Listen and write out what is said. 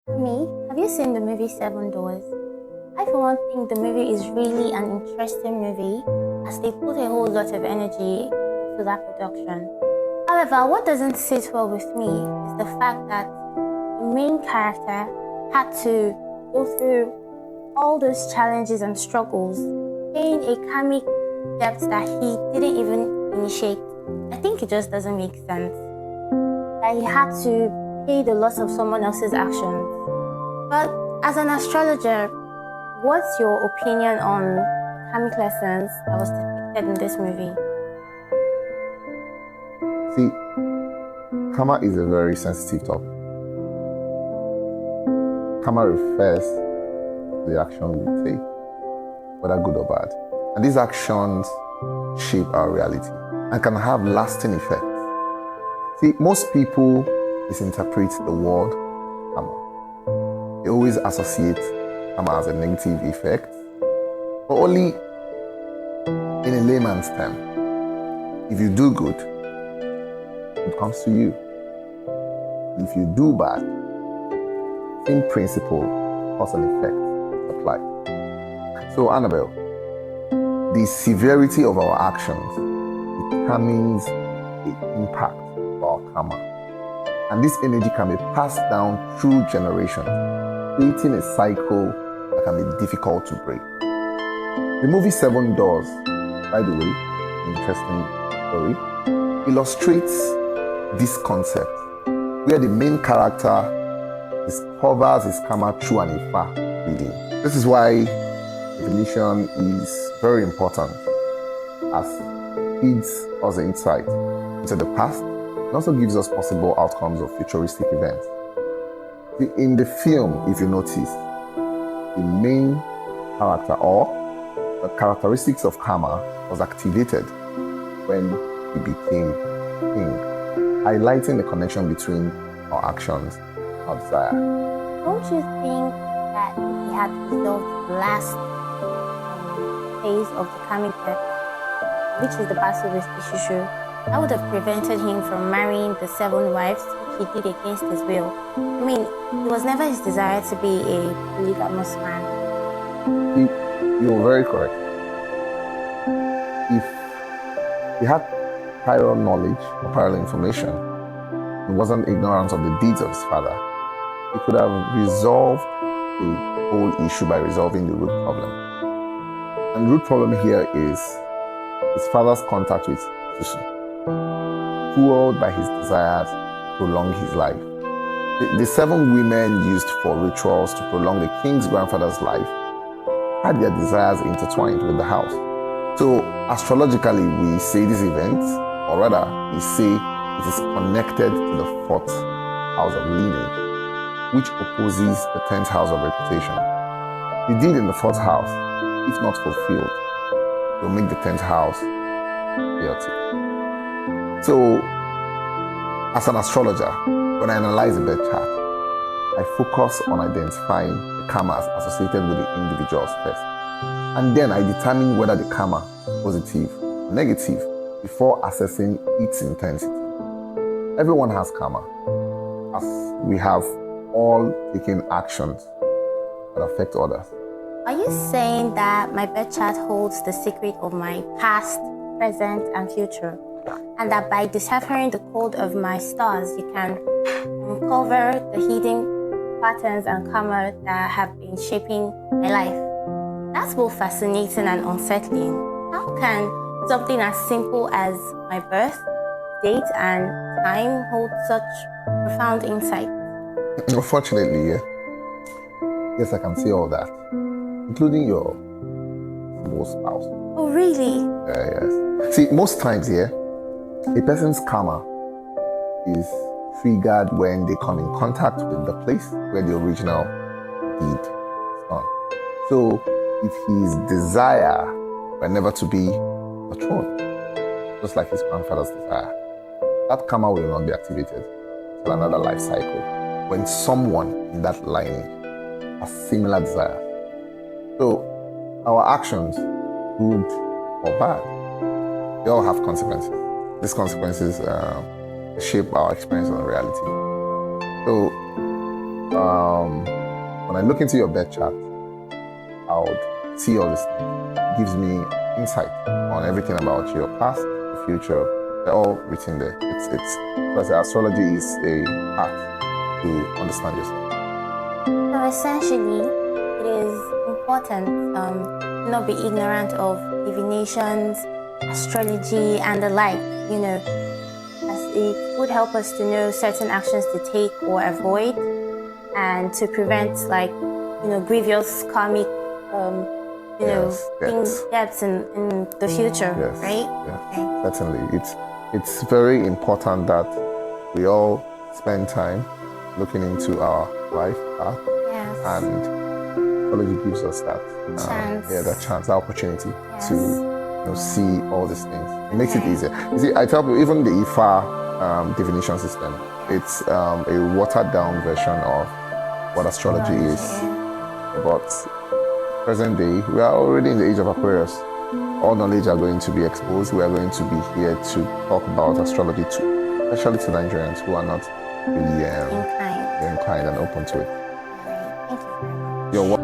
Me, have you seen the movie Seven Doors? I, for one, think the movie is really an interesting movie as they put a whole lot of energy into that production. However, what doesn't sit well with me is the fact that the main character had to go through all those challenges and struggles, paying a karmic debt that he didn't even initiate. I think it just doesn't make sense that he had to pay the loss of someone else's actions. But as an astrologer, what's your opinion on the karmic lessons that was depicted in this movie? See, karma is a very sensitive topic. Karma refers to the action we take, whether good or bad. And these actions shape our reality and can have lasting effects. See, most people misinterpret the word karma. They always associate karma as a negative effect, but only in a layman's term. If you do good, it comes to you. If you do bad, same principle, cause and effect apply. So, Annabelle, the severity of our actions determines the impact of our karma. And this energy can be passed down through generations, creating a cycle that can be difficult to break. The movie Seven Doors, by the way, interesting story, illustrates this concept where the main character discovers his karma through an Ifa reading. This is why divination is very important, as it feeds us insight into the past and also gives us possible outcomes of futuristic events. In the film, if you notice, the main character or the characteristics of karma was activated when he became king, highlighting the connection between our actions and our desire. Don't you think that if he had resolved the last phase of the karmic debt, which is the battle with Ishushu, that would have prevented him from marrying the 7 wives he did against his will? I mean, it was never his desire to be a polygamous man. You're very correct. If he had prior knowledge or prior information, he wasn't ignorant of the deeds of his father, he could have resolved the whole issue by resolving the root problem. And the root problem here is his father's contact with Susu, fueled by his desires to prolong his life. The 7 women used for rituals to prolong the king's grandfather's life had their desires intertwined with the house. So astrologically, we say this event, or rather, we say it is connected to the 4th house of lineage, which opposes the 10th house of reputation. The deed in the 4th house, if not fulfilled, will make the 10th house chaotic. So, as an astrologer, when I analyze a birth chart, I focus on identifying the karmas associated with the individuals first. And then I determine whether the karma is positive or negative before assessing its intensity. Everyone has karma, as we have all taken actions that affect others. Are you saying that my birth chart holds the secret of my past, present, and future? And that by deciphering the code of my stars, you can uncover the hidden patterns and karma that have been shaping my life? That's both fascinating and unsettling. How can something as simple as my birth, date, and time hold such profound insight? Unfortunately, yes, I can see all that, including your spouse. Oh, really? Yes. See, most times, a person's karma is triggered when they come in contact with the place where the original deed is done. So, if his desire were never to be the throne, just like his grandfather's desire, that karma will not be activated till another life cycle when someone in that lineage has similar desires. So, our actions, good or bad, they all have consequences. These consequences shape our experience of reality. So, when I look into your birth chart, I would see all this things. It gives me insight on everything about your past, the future. They're all written there. It's because astrology is a art to understand yourself. So essentially, it is important to not be ignorant of divinations, astrology, and the like, as it would help us to know certain actions to take or avoid, and to prevent, grievous karmic, things, debts in the future, Yes, right? yes, Okay. certainly. It's very important that we all spend time looking into our life path, Yes. and astrology gives us that Chance. that chance, that opportunity Yes. to see all these things. It makes it easier. You see, I tell people, even the IFA divination system, it's a watered down version of what astrology is. But present day, we are already in the age of Aquarius. All knowledge are going to be exposed. We are going to be here to talk about astrology too, especially to Nigerians who are not really inclined and open to it. Thank you very much. You're welcome.